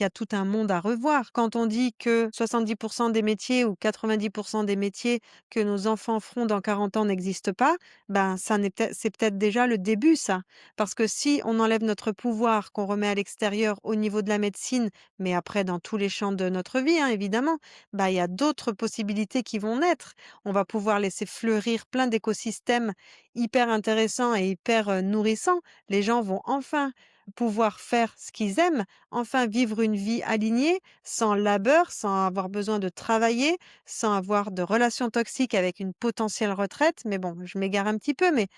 il y a tout un monde à revoir. Quand on dit que 70 des métiers ou 90 des métiers que nos enfants feront dans 40 ans n'existent pas, ben, ça n'est peut-être c'est peut-être déjà le début ça. Parce que si on enlève notre pouvoir qu'on remet à l'extérieur au niveau de la médecine, mais après dans tous les champs de notre vie, hein, évidemment, bah, il y a d'autres possibilités qui vont naître. On va pouvoir laisser fleurir plein d'écosystèmes hyper intéressants et hyper, nourrissants. Les gens vont enfin pouvoir faire ce qu'ils aiment, enfin vivre une vie alignée, sans labeur, sans avoir besoin de travailler, sans avoir de relations toxiques avec une potentielle retraite. Mais bon, je m'égare un petit peu, mais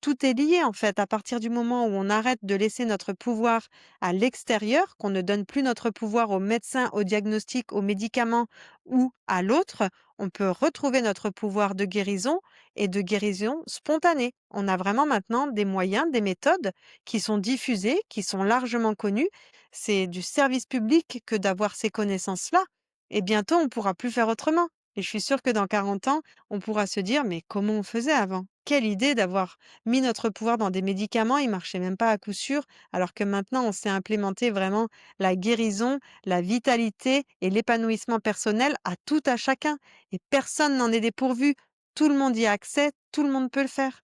tout est lié en fait. À partir du moment où on arrête de laisser notre pouvoir à l'extérieur, qu'on ne donne plus notre pouvoir aux médecins, aux diagnostics, aux médicaments ou à l'autre, on peut retrouver notre pouvoir de guérison et de guérison spontanée. On a vraiment maintenant des moyens, des méthodes qui sont diffusées, qui sont largement connues. C'est du service public que d'avoir ces connaissances-là. Et bientôt, on pourra plus faire autrement. Et je suis sûre que dans 40 ans, on pourra se dire, mais comment on faisait avant? Quelle idée d'avoir mis notre pouvoir dans des médicaments, ils marchaient même pas à coup sûr, alors que maintenant on sait implémenter vraiment la guérison, la vitalité et l'épanouissement personnel à tout à chacun. Et personne n'en est dépourvu. Tout le monde y a accès, tout le monde peut le faire.